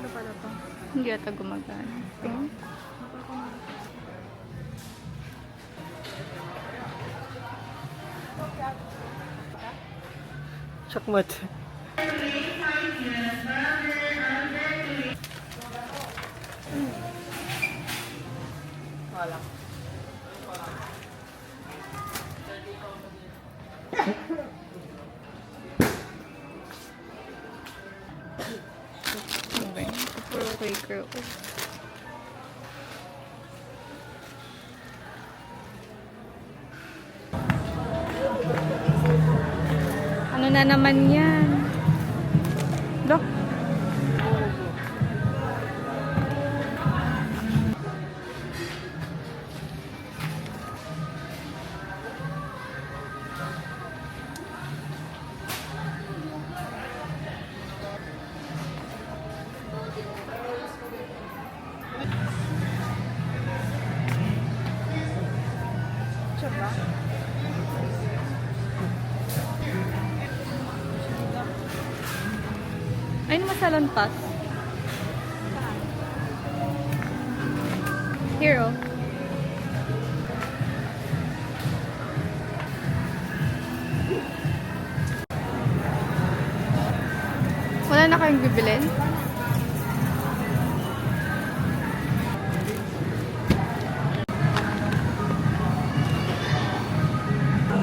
Ano pala to? Hindi ata gumagana. Tingnan. Chakmat. Wala. Okay. Puro Quaker Oats. Ano na naman yan? Dok. Tsaka? Ay, masalon pass. Hero. Wala na kayong bibilin?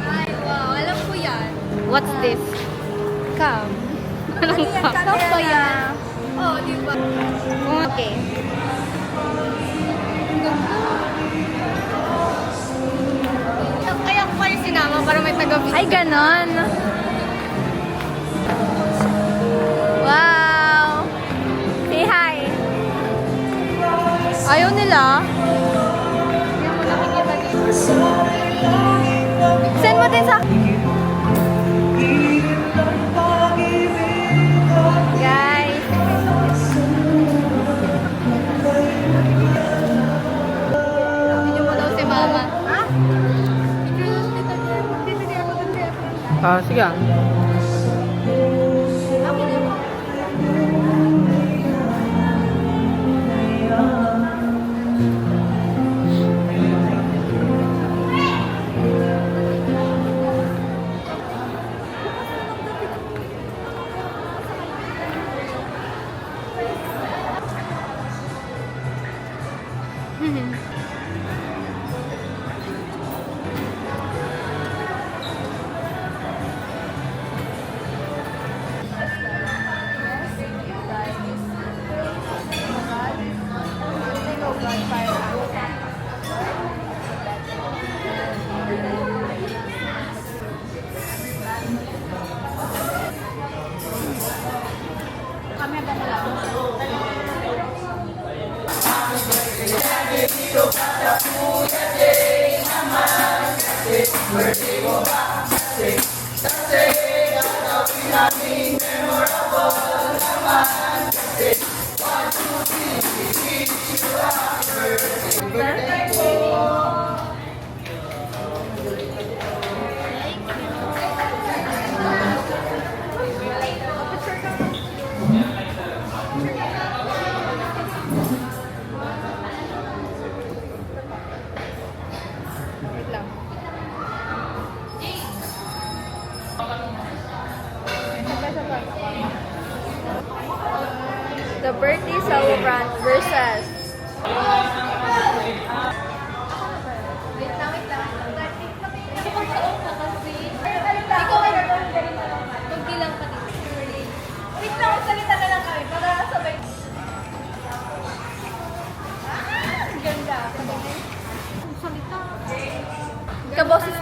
Ay, wow. Alam ko yan. What's this? Cam. Ano yan? Kamera. Oo, di ba? Okay. Kaya ko kayo sinama para may taga-video. Ay, ganon. Wow. Say hi. Ayaw nila. Send mo din sa... Guys. Video mo daw si mama. Ha? Sige. Kami ba mo lang? Wait lang. The birthday celebrant versus Wait lang. Ipagtaon ka kasi. Ikaw ay magbilang ka dito. Wait lang, salita na lang kami para sabay. Ang ganda. Salita. kaboses.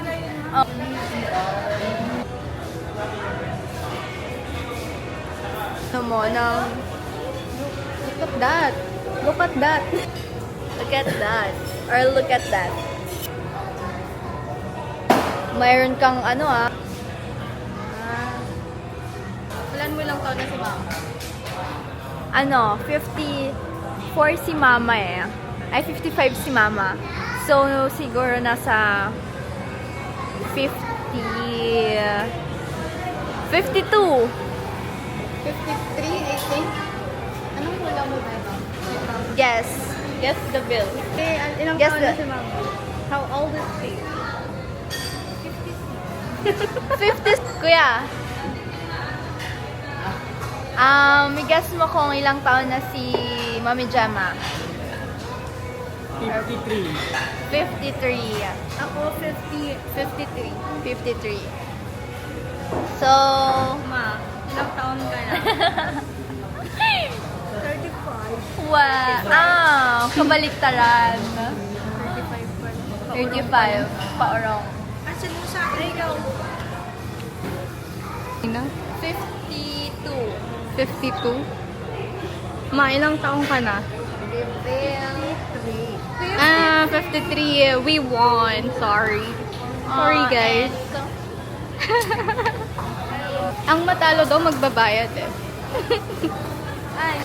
Oh. Ano mo, look at that. Look at that. Look at that. Or look at that. Mayroon kang ano Ilan mo lang taon na si mama? ano, 54 si mama eh. Ay, 55 si mama. So, siguro nasa 52. 53, I think. Anong wala mo Guess. Guess the bill. Eh, ilang Guess taon na the- si Mama? How old is she? 50. Kuya. I-guess mo kung ilang taon na si Mami Gemma. 53. 53. Ako, 53. 53. So, Ma, ilang taon ka na? 35. kabaliktaran. 35 pa. 35. Paorong. Asan mo sa akin? Ikaw. 52. 52? Ma, ilang taon ka na? Ah, 53. We won. Sorry. Sorry, guys. Ang matalo daw magbabayad eh. Ay,